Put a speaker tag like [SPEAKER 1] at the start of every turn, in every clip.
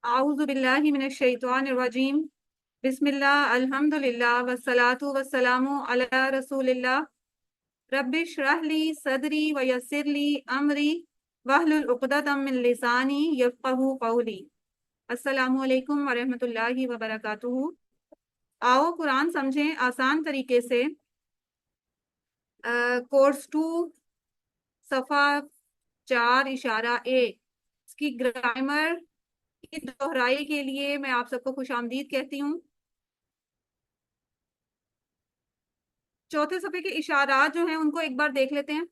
[SPEAKER 1] اعوذ باللہ من الشیطان الرجیم بسم اللہ الحمدللہ والصلاة والسلام علی رسول اللہ رب اشرح لی صدری ویسر لی امری واحلل عقدۃ من لسانی یفقہوا قولی۔ السلام علیکم ورحمۃ اللہ وبرکاتہ۔ آؤ قرآن سمجھیں آسان طریقے سے۔ کورس 2 صفحہ 4 اشارہ 1 اس کی گرامر کی دہرائی کے لیے میں آپ سب کو خوش آمدید کہتی ہوں۔ چوتھے صفحے کے اشارات جو ہیں ان کو ایک بار دیکھ لیتے ہیں،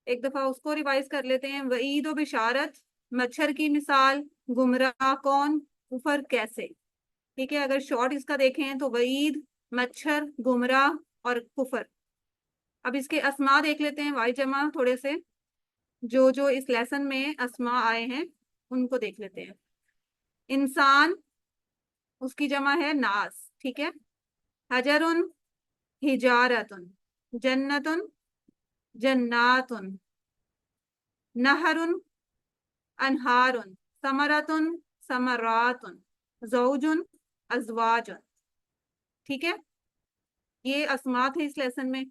[SPEAKER 1] ایک دفعہ اس کو ریوائز کر لیتے ہیں۔ وعید و بشارت، مچھر کی مثال، گمراہ کون، کفر کیسے۔ ٹھیک ہے، اگر شارٹ اس کا دیکھیں تو وعید، مچھر، گمراہ اور کفر۔ اب اس کے اسماء دیکھ لیتے ہیں، وائی جمع تھوڑے سے جو اس لیسن میں اسماء آئے ہیں ان کو دیکھ لیتے ہیں۔ انسان، اس کی جمع ہے ناس، ٹھیک ہے۔ حجرن، حجارتن، جنتن، جناتن، نہرن، انہارن، ثمرتن، ثمراتن، زوجن، ازواجن۔ ٹھیک ہے، یہ اسماء تھے اس لیسن میں۔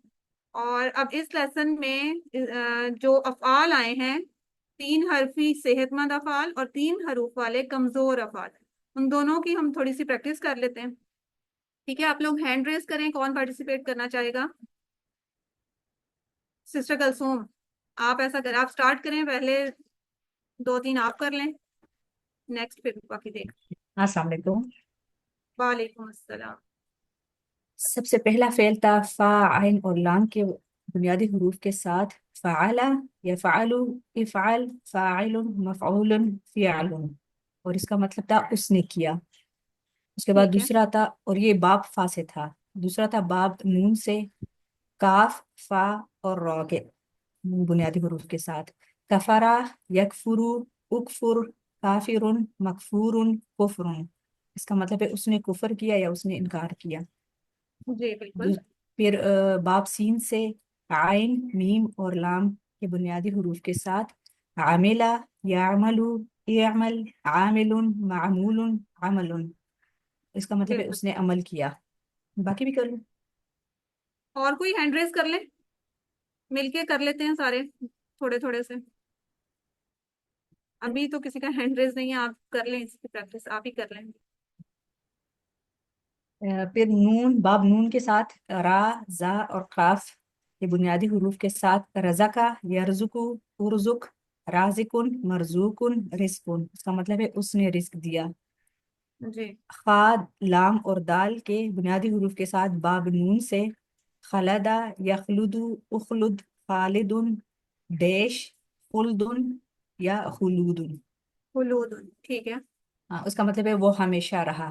[SPEAKER 1] اور اب اس لیسن میں جو افعال آئے ہیں، 3 حرفی صحت مند افعال اور 3 حروف والے کمزور افعال، ان دونوں کی ہم تھوڑی سی پریکٹس کر لیتے ہیں۔ ٹھیک ہے، آپ لوگ ہینڈ ریز کریں، کون پارٹیسپیٹ کرنا چاہے گا؟ سسٹر کلثوم، آپ ایسا کریں، آپ سٹارٹ کریں، پہلے 2-3 آپ کر لیں، نیکسٹ پھر باقی دیکھ۔
[SPEAKER 2] السلام علیکم۔
[SPEAKER 1] وعلیکم السلام۔
[SPEAKER 2] سب سے پہلا فعل تھا فا، عین اور لام کے بنیادی حروف کے ساتھ فعل، یفعل، افعل، فاعل، مفعول، فعل، اور اس کا مطلب تھا اس نے کیا۔ اس کے بعد
[SPEAKER 1] ٹھیک ہے،
[SPEAKER 2] دوسرا تھا، اور یہ باب فا سے تھا، دوسرا تھا باب نون سے، کاف، فا اور را کے بنیادی حروف کے ساتھ، کفرا، یکفرو، اکفر، کافر، مکفور، کفر۔ اس کا مطلب ہے اس نے کفر کیا یا اس نے انکار کیا۔
[SPEAKER 1] جی بالکل۔
[SPEAKER 2] پھر باب سین سے عین، میم اور لام کے بنیادی حروف کے ساتھ عاملہ، یعملو، اعمل، عامل، معمول، عمل۔ اس کا مطلب ہے
[SPEAKER 1] بالکل،
[SPEAKER 2] اس نے عمل کیا۔ باقی بھی کر لوں؟
[SPEAKER 1] اور کوئی ہینڈ ریز کر لیں، مل کے کر لیتے ہیں سارے تھوڑے تھوڑے سے۔ ابھی تو کسی کا ہینڈ ریز نہیں ہے، آپ کر لیں، اس کی پریکٹس آپ ہی کر لیں۔
[SPEAKER 2] پھر نون، باب نون کے ساتھ را، زا اور قاف کے بنیادی حروف کے ساتھ رزقا، یرزقو، ارزق، رازقن، مرزوقن، رزقن۔ اس کا مطلب ہے اس نے رزق دیا۔
[SPEAKER 1] جی
[SPEAKER 2] خاد، لام اور دال کے بنیادی حروف کے ساتھ باب نون سے خلدا، یخلد، اخلد، خالد، ڈیش، خلد یا خلود۔
[SPEAKER 1] خلود، ٹھیک ہے۔
[SPEAKER 2] اس کا مطلب ہے وہ ہمیشہ رہا۔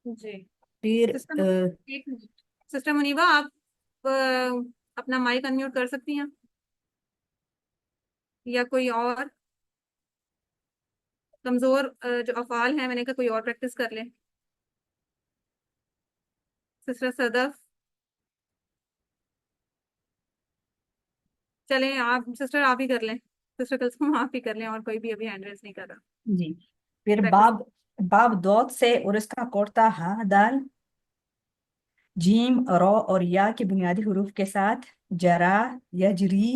[SPEAKER 1] جی
[SPEAKER 2] پھر
[SPEAKER 1] سسٹر، ایک منٹ، سسٹر منیبا آپ اپنا مائک انمیوٹ کر سکتی ہیں، یا کوئی اور کمزور جو افعال ہیں، میں نے کہا کوئی اور پریکٹس کر لیں۔ سسٹر صدف، چلیں آپ سسٹر آپ ہی کر لیں، سسٹر کلثوم آپ ہی کر لیں، اور کوئی بھی ابھی ہینڈ ریز نہیں کر رہا،
[SPEAKER 2] جی پھر
[SPEAKER 1] پریکٹس۔
[SPEAKER 2] باب دوت سے اور اس کا کوڑتا ہا، دال، جیم، رو اور یا کے بنیادی حروف کے ساتھ جرا، یجری،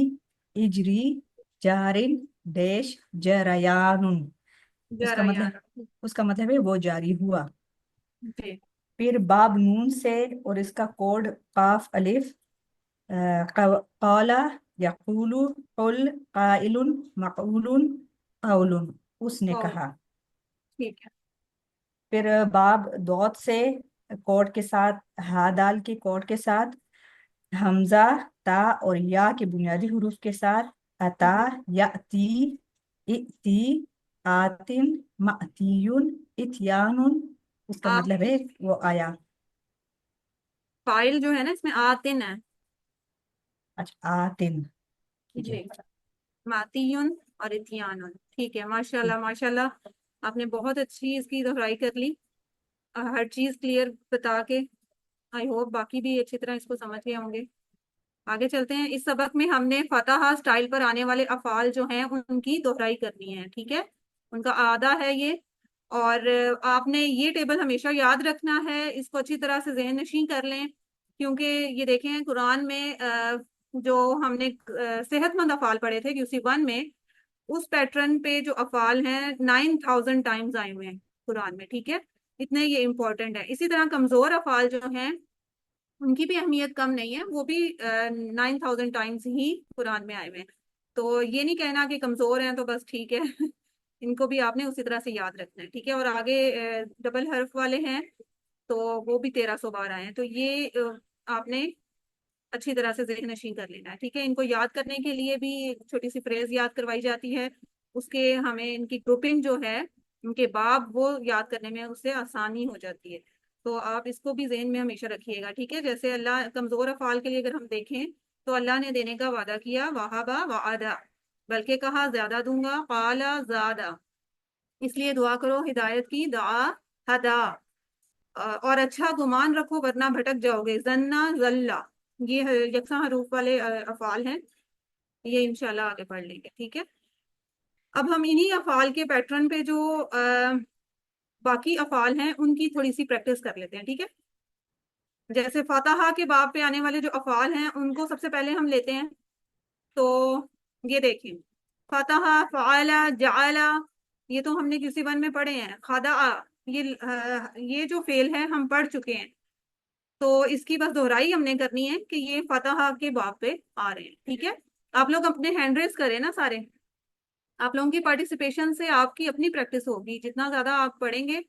[SPEAKER 2] اجری، جارن، ڈیش، جریان۔ اس کا مطلب
[SPEAKER 1] جریان،
[SPEAKER 2] ہے وہ جاری ہوا۔
[SPEAKER 1] جی
[SPEAKER 2] پھر باب نون سے اور اس کا کوڈ قاف، الف، قالا، یقول، قل، قائل، مقول، قول، اس نے
[SPEAKER 1] اور
[SPEAKER 2] کہا۔
[SPEAKER 1] ٹھیک ہے،
[SPEAKER 2] پھر باب دوت سے کوڈ کے ساتھ ہا، دال کی کوڈ کے ساتھ حمزہ، تا اور یا کے بنیادی حروف کے ساتھ اتا، یاتی، اتی، آتن، ماتیون، اتیان۔ اس کا
[SPEAKER 1] آپ
[SPEAKER 2] مطلب ہے وہ آیا۔
[SPEAKER 1] فائل جو ہے نا اس میں آتن ہے،
[SPEAKER 2] اچھا، آتن، ٹھیک ہے۔
[SPEAKER 1] جی، ماتیون اور اتیان، ٹھیک ہے۔ ماشاء اللہ ماشاء اللہ، آپ نے بہت اچھی اس کی دہرائی کر لی، ہر چیز کلیئر بتا کے۔ آئی ہوپ باقی بھی اچھی طرح اس کو سمجھ گئے ہوں گے۔ آگے چلتے ہیں، اس سبق میں ہم نے فاتحہ سٹائل پر آنے والے افعال جو ہیں ان کی دہرائی کرنی ہے، ٹھیک ہے، ان کا اعادہ ہے یہ۔ اور آپ نے یہ ٹیبل ہمیشہ یاد رکھنا ہے، اس کو اچھی طرح سے ذہن نشین کر لیں، کیونکہ یہ دیکھیں قرآن میں جو ہم نے صحت مند افعال پڑھے تھے QC1 میں، اس پیٹرن پہ جو افعال ہیں 9000 ٹائمز آئے ہوئے ہیں قرآن میں، ٹھیک ہے، اتنے یہ امپورٹنٹ ہے۔ اسی طرح کمزور افعال جو ہیں ان کی بھی اہمیت کم نہیں ہے، وہ بھی 9000 ٹائمز ہی قرآن میں آئے ہوئے ہیں۔ تو یہ نہیں کہنا کہ کمزور ہیں تو بس ٹھیک ہے ان کو بھی آپ نے اسی طرح سے یاد رکھنا ہے، ٹھیک ہے۔ اور آگے ڈبل حرف والے ہیں تو وہ بھی 1300 بار آئے ہیں، تو یہ آپ نے اچھی طرح سے ذہن نشین کر لینا ہے، ٹھیک ہے۔ ان کو یاد کرنے کے لیے بھی ایک چھوٹی سی فریز یاد کروائی جاتی ہے، اس کے ہمیں ان کی گروپنگ جو ہے ان کے باب وہ یاد کرنے میں اس سے آسانی ہو جاتی ہے، تو آپ اس کو بھی ذہن میں ہمیشہ رکھیے گا، ٹھیک ہے۔ جیسے اللہ کمزور افعال کے لیے اگر ہم دیکھیں تو اللہ نے دینے کا وعدہ کیا، وہابا وعدہ، بلکہ کہا زیادہ دوں گا، قال زیادہ، اس لیے دعا کرو ہدایت کی، دعا ہدا، اور اچھا گمان رکھو ورنہ بھٹک جاؤ گے، زنا ذلہ، یہ یکساں حروف والے افعال ہیں، یہ انشاءاللہ آگے پڑھ لیں گے، ٹھیک ہے۔ اب ہم انہی افعال کے پیٹرن پہ جو باقی افعال ہیں ان کی تھوڑی سی پریکٹس کر لیتے ہیں، ٹھیک ہے۔ جیسے فاتحہ کے باب پہ آنے والے جو افعال ہیں ان کو سب سے پہلے ہم لیتے ہیں، تو یہ دیکھیں، فاتحہ، فعل، جعل، یہ تو ہم نے QC1 میں پڑھے ہیں۔ خدع، یہ جو فعل ہے ہم پڑھ چکے ہیں، تو اس کی بس دہرائی ہم نے کرنی ہے کہ یہ فاتحہ کے باب پہ آ رہے ہیں، ٹھیک ہے۔ آپ لوگ اپنے ہینڈ ریز کریں نا سارے، آپ لوگوں کی پارٹیسپیشن سے آپ کی اپنی پریکٹس ہوگی، جتنا زیادہ آپ پڑھیں گے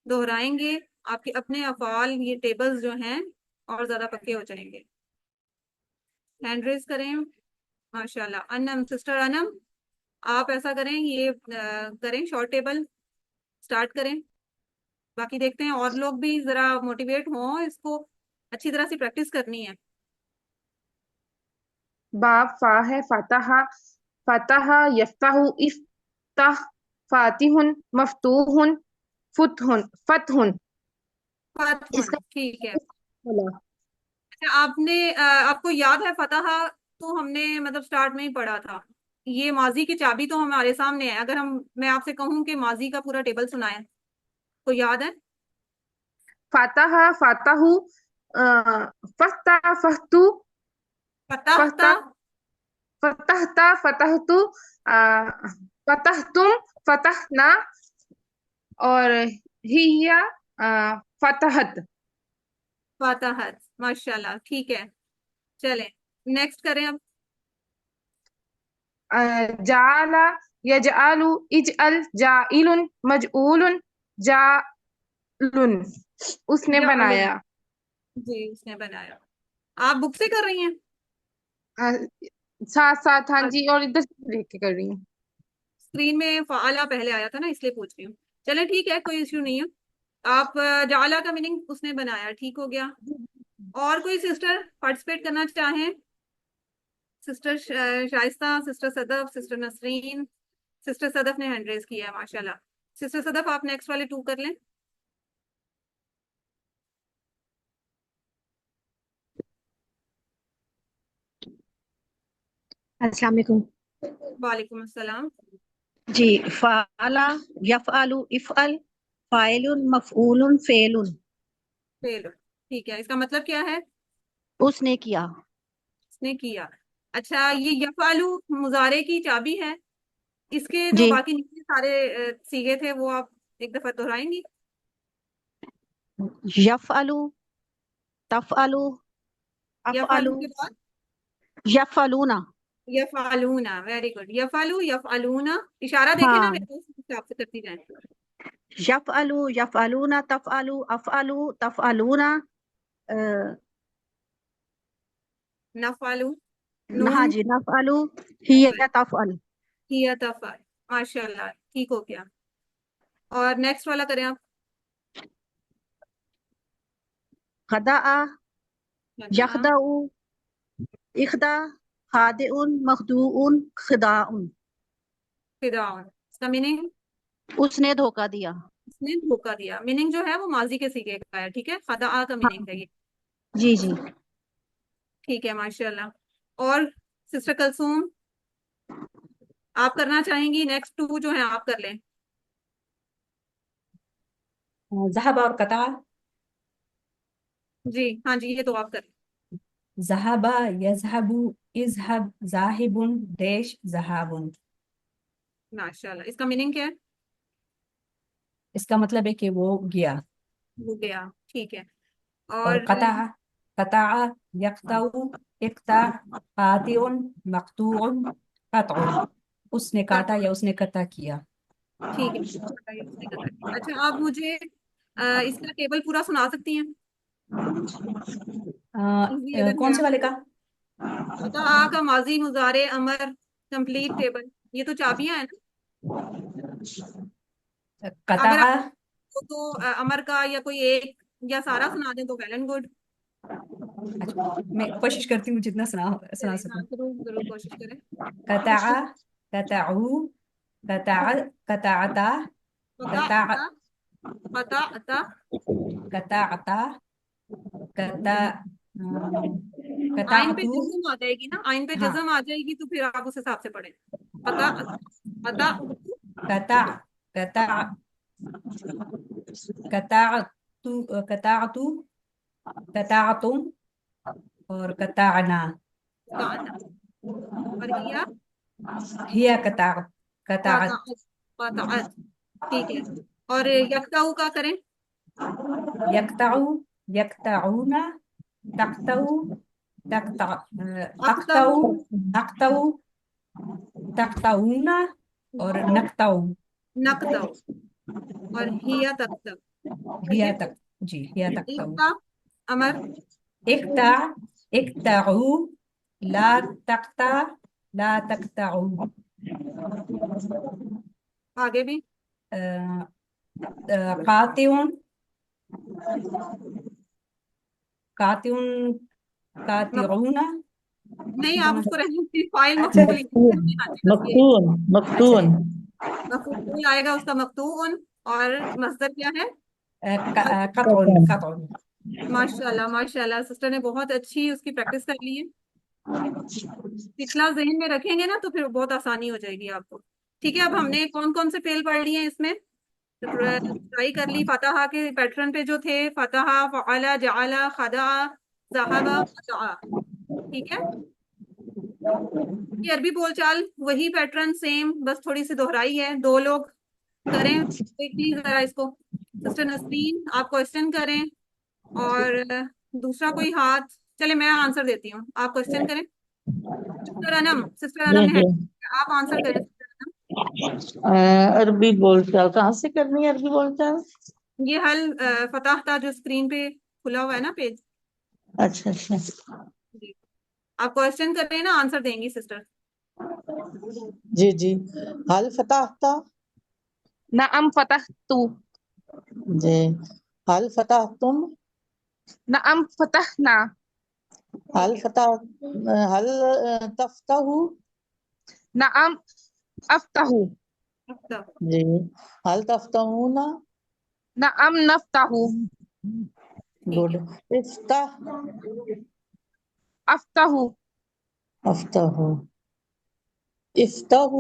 [SPEAKER 1] دہرائیں گے آپ کے اپنے افعال، یہ ٹیبلز جو ہیں اور زیادہ پکے ہو جائیں گے۔ ہینڈ ریز کریں، ماشاءاللہ۔ انم، سسٹر انم، آپ ایسا کریں، یہ کریں شارٹ ٹیبل سٹارٹ کریں، باقی دیکھتے ہیں اور لوگ بھی ذرا موٹیویٹ ہوں، اس کو اچھی طرح سے پریکٹس کرنی ہے۔
[SPEAKER 3] باب فا ہے فاتح، فاتح یفتح، افتح، فاتح، مفتوح، فتح، فتح،
[SPEAKER 1] فتح،
[SPEAKER 3] اس کا
[SPEAKER 1] ٹھیک ہے۔
[SPEAKER 3] بولا
[SPEAKER 1] اچھا، آپ نے آپ کو یاد ہے فتح تو ہم نے مطلب سٹارٹ میں ہی پڑھا تھا، یہ ماضی کی چابی تو ہمارے سامنے ہے، اگر میں آپ سے کہوں کہ ماضی کا پورا ٹیبل سنائیں تو یاد ہے؟
[SPEAKER 3] فاتح، فاتح، فتح، فتح،
[SPEAKER 1] فتح تھا،
[SPEAKER 3] فتح، فتحت، فتحت، فتحتم، فتحنا، اور ہی فتحت۔
[SPEAKER 1] فتحت، ماشاءاللہ، ٹھیک ہے۔ چلیں نیکسٹ کریں اب۔
[SPEAKER 3] جعل، یجعل، اجعل، جاعل، مجعول، جعل، اس نے
[SPEAKER 1] یا علوم،
[SPEAKER 3] بنایا۔
[SPEAKER 1] جی اس نے بنایا۔ آپ بک سے کر رہی ہیں؟
[SPEAKER 3] ساتھ ساتھ، ہاں جی، اور ادھر سے دیکھ کے کر رہی ہوں۔
[SPEAKER 1] اسکرین میں فعلا پہلے آیا تھا نا، اس لیے پوچھ رہی ہوں۔ چلیں ٹھیک ہے، کوئی ایشو نہیں ہے۔ آپ جعلا کا میننگ اس نے بنایا، ٹھیک ہو گیا۔ اور کوئی سسٹر پارٹیسپیٹ کرنا چاہیں؟ سسٹر شائستہ، سسٹر صدف، سسٹر نسرین، سسٹر صدف نے ہینڈ ریز کیا ہے، ماشاءاللہ۔ سسٹر صدف آپ نیکسٹ والے 2 کر لیں۔
[SPEAKER 4] السلام علیکم
[SPEAKER 1] وعلیکم السلام۔
[SPEAKER 4] جی۔ فعل، یفعل، افعل، فاعل، مفعول، فعل،
[SPEAKER 1] فعل، ٹھیک ہے، اس کا مطلب کیا ہے؟
[SPEAKER 4] اس نے کیا۔
[SPEAKER 1] اس نے کیا۔ اچھا، یہ یفعلو مضارع کی چابی ہے، اس کے جو
[SPEAKER 4] جی،
[SPEAKER 1] باقی نچلے سارے سیغے تھے وہ آپ ایک دفعہ دہرائیں گی؟
[SPEAKER 4] یفعل، تفعل، افعل،
[SPEAKER 1] یفعلو کے بعد
[SPEAKER 4] یفعلون۔
[SPEAKER 1] یفعلون، ویری گڈ، یفعلو، یفعلون، اشارہ دیکھیں نا
[SPEAKER 4] ہاں،
[SPEAKER 1] میرے دوست، اس حساب سے کرتی جائیں۔
[SPEAKER 4] یفعل، یفعلون، تفعل، افعل، تفعلون،
[SPEAKER 1] نفعلو، نون،
[SPEAKER 4] ہاں جی، نفعل، ہی تفعل،
[SPEAKER 1] ہی تفعل، ماشاء اللہ، ٹھیک ہو گیا۔ اور نیکسٹ والا کریں آپ۔
[SPEAKER 4] خدع،
[SPEAKER 1] خدع،
[SPEAKER 4] یخدع، اخدع، خادع، مخدوع، خداع،
[SPEAKER 1] فداؤن، اس کا میننگ؟
[SPEAKER 4] اس نے دھوکا دیا۔
[SPEAKER 1] اس نے دھوکا دیا، میننگ جو ہے وہ ماضی کے سیغے کا ہے، ٹھیک ہے، خدع کا
[SPEAKER 4] ہاں
[SPEAKER 1] میننگ ہے یہ،
[SPEAKER 4] جی جی۔
[SPEAKER 1] ٹھیک ہے، ماشاء اللہ۔ اور سسٹر کلثوم، آپ کرنا چاہیں گی؟ نیکسٹ 2 جو ہیں آپ کر لیں۔
[SPEAKER 2] ذهب اور قطع.
[SPEAKER 1] جی ہاں جی یہ تو آپ کریں.
[SPEAKER 2] ذهب يذهب اذهب ذاهب دیش ذهاب.
[SPEAKER 1] ماشاء اللہ. اس کا میننگ کیا ہے؟
[SPEAKER 2] اس کا مطلب ہے کہ وہ گیا.
[SPEAKER 1] وہ گیا. ٹھیک ہے.
[SPEAKER 2] اور
[SPEAKER 1] اور
[SPEAKER 2] قطع قطع يقطع اقطع قاطع مقطوع قطع. اس نے کاٹا یا اس نے قطع کیا.
[SPEAKER 1] ٹھیک ہے. بتائیے اس نے کہا ہے. اچھا آپ مجھے اس کا ٹیبل پورا سنا سکتی ہیں؟ ایزی اگر
[SPEAKER 2] کون
[SPEAKER 1] ہے.
[SPEAKER 2] سے والے کا؟
[SPEAKER 1] بتا کا ماضی مضارع امر کمپلیٹ ٹیبل. یہ تو چابیاں ہیں نا. اگر
[SPEAKER 2] قطع.
[SPEAKER 1] آپ کو تو امر کا یا کوئی ایک یا سارا سنا دیں تو ویل اینڈ گڈ.
[SPEAKER 2] اچھا میں کوشش کرتی ہوں جتنا سنا
[SPEAKER 1] چلیں
[SPEAKER 2] سکوں.
[SPEAKER 1] ہاں ضرور ضرور کوشش کریں.
[SPEAKER 2] قطع قطعوا قطع قطعتا
[SPEAKER 1] پتا
[SPEAKER 2] قطع
[SPEAKER 1] اتا پتا اتا.
[SPEAKER 2] قطعتا قطع
[SPEAKER 1] آئین پہ
[SPEAKER 2] قطعت
[SPEAKER 1] جزم آ جائے گی نا. آئین پہ
[SPEAKER 2] ہاں
[SPEAKER 1] جزم آ جائے گی تو پھر آپ اس حساب سے پڑھیں. پتا پتا.
[SPEAKER 2] قطع قطع قطعت قطعت قطعتم اور قطعنا.
[SPEAKER 1] اور ہیا
[SPEAKER 2] هي قطعت قطعت
[SPEAKER 1] قطعت قطعت. ٹھیک ہے. اور یکتاؤ کا کریں.
[SPEAKER 2] يقطع يقطعون تقطع تقطع
[SPEAKER 1] اقتو
[SPEAKER 2] أقطع أقطع تقطعون اور نقطع.
[SPEAKER 1] نقتو. اور ہیا تقتو. ٹھیک ہے.
[SPEAKER 2] هي تق جی هي تقطع.
[SPEAKER 1] اقتا امر.
[SPEAKER 2] اقطع اقطعوا لا تقطع لا تقطعوا.
[SPEAKER 1] آگے بھی.
[SPEAKER 2] قاطع قاطع قاطعون.
[SPEAKER 1] نہیں آپ اس کو رہنے دیں. فائل
[SPEAKER 2] اچھا
[SPEAKER 1] مفعول نہیں آتے بس یہ.
[SPEAKER 2] اچھا
[SPEAKER 1] مفعول آئے گا اس کا مقتوعن. اور مصدر کیا ہے؟
[SPEAKER 2] قطع قطع.
[SPEAKER 1] ماشاء اللہ ماشاء اللہ. سسٹر نے بہت اچھی اس کی پریکٹس کر لی ہے. اتنا ذہن میں رکھیں گے نا تو پھر بہت آسانی ہو جائے گی آپ کو. ٹھیک ہے. اب ہم نے کون کون سے فعل پڑھ لیے ہیں اس میں؟ ٹرائی کر لی. فتح کے پیٹرن پہ جو تھے فتح فعل جعل خدع ذهب قطع. ٹھیک ہے. یہ عربی بول چال وہی پیٹرن سیم بس تھوڑی سی دہرائی ہے. دو لوگ کریں دیکھیں ذرا اس کو. سسٹر نسرین آپ کوشچن کریں اور دوسرا کوئی ہاتھ. چلے میں آنسر دیتی ہوں آپ کوشچن کریں. سسٹر
[SPEAKER 5] جی
[SPEAKER 1] انم نے
[SPEAKER 5] جی
[SPEAKER 1] آپ آنسر کریں. سسٹر انم
[SPEAKER 5] عربی بول چال کہاں سے کرنی ہے عربی بول چال؟
[SPEAKER 1] یہ حل فتح تھا جو اسکرین پہ کھلا ہوا ہے نا پیج.
[SPEAKER 5] اچھا اچھا
[SPEAKER 1] جی آپ کوشچن کر رہے ہیں نا آنسر دیں گی سسٹر.
[SPEAKER 5] جی جی حل فتح تھا.
[SPEAKER 3] نعم فتحت.
[SPEAKER 5] جی حل فتح تم.
[SPEAKER 3] نعم فتحنا.
[SPEAKER 5] حل فتح حل تفتح.
[SPEAKER 3] نعم افتح.
[SPEAKER 5] جی حل تفتحون.
[SPEAKER 3] نعم نفتح.
[SPEAKER 1] ٹھیک
[SPEAKER 5] گڈ.
[SPEAKER 1] ہے.
[SPEAKER 5] افتح
[SPEAKER 3] افتح.
[SPEAKER 5] افتح افتح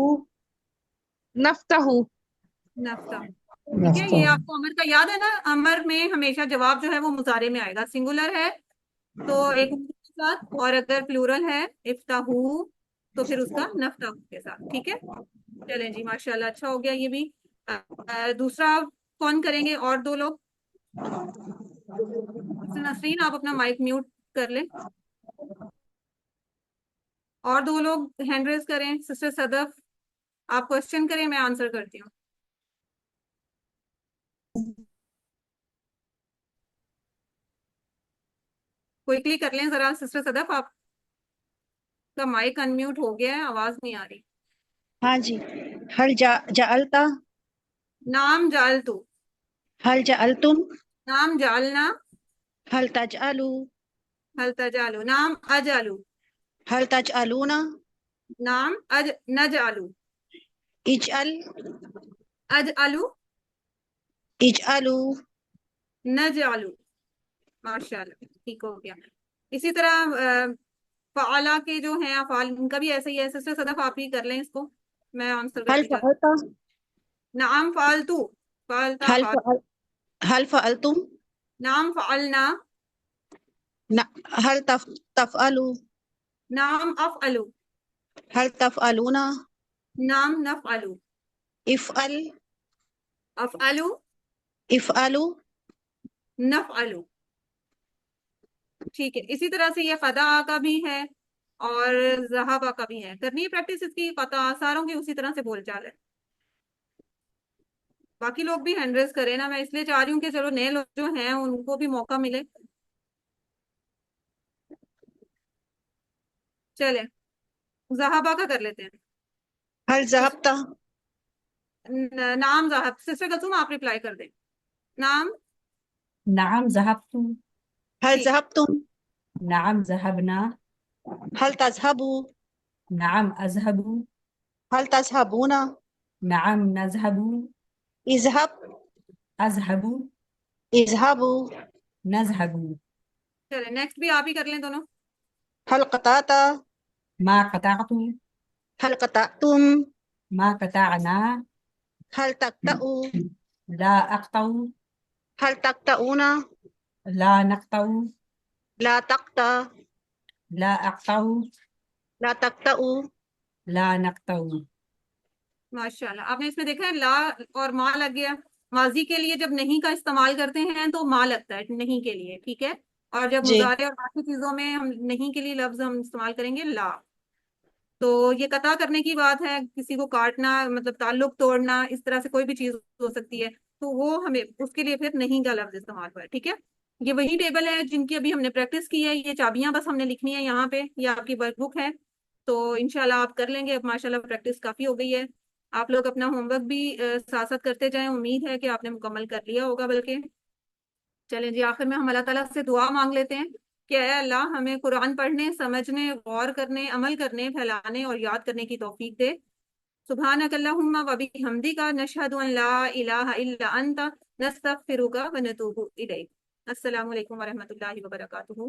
[SPEAKER 3] نفتح.
[SPEAKER 1] نفتا. ٹھیک ہے. یہ آپ کو امر کا یاد ہے نا. امر میں ہمیشہ جواب جو ہے وہ مضارع میں آئے گا. سنگولر ہے تو ایک کے ساتھ اور اگر پلورل ہے افتحو تو پھر اس کا نفتحو کے ساتھ. ٹھیک ہے. چلیں جی ماشاء اللہ اچھا ہو گیا یہ بھی. دوسرا کون کریں گے اور دو لوگ؟ نسرین آپ اپنا مائک میوٹ کر لیں. اور دو لوگ ہینڈ ریز کریں. سسٹر صدف آپ کوشچن کریں میں آنسر کرتی ہوں. کوئکلی کر لیں ذرا. سسٹر صدف آپ کا مائک ان میوٹ ہو گیا ہے آواز نہیں آ رہی.
[SPEAKER 4] ہاں جی. هل جعلت
[SPEAKER 1] نام جعلتو.
[SPEAKER 4] هل جعلتم
[SPEAKER 1] نام جعلنا.
[SPEAKER 4] هل تجعلوا
[SPEAKER 1] هل تجعلو. نام اجعلو.
[SPEAKER 4] هل تجعلون
[SPEAKER 1] نام نجعلو.
[SPEAKER 4] اجعل
[SPEAKER 1] اجعلو
[SPEAKER 4] اجعلوا
[SPEAKER 1] نجعلو. ماشاء اللہ ٹھیک ہو گیا. اسی طرح فعلا کے جو ہیں افعال ان کا بھی ایسا ہی ہے. سسٹر صدف آپ ہی کر لیں اس کو. میں آنسر
[SPEAKER 4] هل
[SPEAKER 1] کرتی جاتی.
[SPEAKER 4] فعلت
[SPEAKER 1] نعم فعلتو. فعلتا
[SPEAKER 4] هل
[SPEAKER 1] فعل.
[SPEAKER 4] فعل هل فعلتم
[SPEAKER 1] نعم فعلنا.
[SPEAKER 4] هل تفعلوا
[SPEAKER 1] نعم أفعل.
[SPEAKER 4] هل تفعلون
[SPEAKER 1] نعم نفعل.
[SPEAKER 4] افعل
[SPEAKER 1] أفعل.
[SPEAKER 4] افعلوا
[SPEAKER 1] نفعل. ٹھیک ہے، اسی طرح سے یہ قطع کا بھی ہے اور ذہابہ کا بھی ہے. کرنی ہے پریکٹس اس کی، قطع ساروں کی اسی طرح سے بول چال ہے. باقی لوگ بھی ہینڈ ریز کریں نا، میں اس لیے چاہ رہی ہوں کہ چلو نئے لوگ جو ہیں ان کو بھی موقع ملے. چلیں ذہابہ کا کر لیتے ہیں.
[SPEAKER 4] هل ذهبت
[SPEAKER 1] نام ذہب، سسٹر کلثوم آپ رپلائی کر دیں. نام.
[SPEAKER 2] نعم ذهبت.
[SPEAKER 4] هل
[SPEAKER 1] ٹھیک.
[SPEAKER 4] ذهبتم
[SPEAKER 2] نعم ذهبنا.
[SPEAKER 4] هل تذهبوا
[SPEAKER 2] نعم أذهب.
[SPEAKER 4] هل تذهبون
[SPEAKER 2] نعم نذهب.
[SPEAKER 4] اذهب
[SPEAKER 2] أذهب.
[SPEAKER 4] اذهبوا
[SPEAKER 2] نذهب.
[SPEAKER 1] چلیں نیکسٹ بھی آپ ہی کر لیں دونوں.
[SPEAKER 4] هل قطعت
[SPEAKER 2] ما قطعت.
[SPEAKER 4] هل قطعتم
[SPEAKER 2] ما قطعنا.
[SPEAKER 4] هل تقطعوا
[SPEAKER 2] لا أقطع.
[SPEAKER 4] هل تقطعون
[SPEAKER 2] لا نقطع.
[SPEAKER 4] لا تقطع
[SPEAKER 2] لا أقطع.
[SPEAKER 4] لا تقطعوا
[SPEAKER 2] لا نقطع.
[SPEAKER 1] ماشاء اللہ. آپ نے اس میں دیکھا ہے لا اور ما لگ گیا. ماضی کے لیے جب نہیں کا استعمال کرتے ہیں تو ما لگتا ہے نہیں کے لیے، ٹھیک ہے. اور جب
[SPEAKER 4] جی
[SPEAKER 1] مضارع اور باقی چیزوں میں ہم نہیں کے لیے لفظ ہم استعمال کریں گے لا. تو یہ قطع کرنے کی بات ہے، کسی کو کاٹنا مطلب تعلق توڑنا، اس طرح سے کوئی بھی چیز ہو سکتی ہے، تو وہ ہمیں اس کے لیے پھر نہیں کا لفظ استعمال ہوا ہے. ٹھیک ہے. یہ وہی ٹیبل ہے جن کی ابھی ہم نے پریکٹس کی ہے. یہ چابیاں بس ہم نے لکھنی ہے یہاں پہ، یہ آپ کی ورک بک ہے. تو انشاءاللہ آپ کر لیں گے. اب ماشاءاللہ پریکٹس کافی ہو گئی ہے. آپ لوگ اپنا ہوم ورک بھی ساتھ ساتھ کرتے جائیں. امید ہے کہ آپ نے مکمل کر لیا ہوگا. بلکہ چلیں جی آخر میں ہم اللہ تعالیٰ سے دعا مانگ لیتے ہیں کہ اے اللہ ہمیں قرآن پڑھنے، سمجھنے، غور کرنے، عمل کرنے، پھیلانے اور یاد کرنے کی توفیق دے. سبحانک اللہم و بحمدک نشہد ان لا الہ الا انت نستغفرک و نتوب الیک. السلام علیکم ورحمۃ اللہ وبرکاتہ.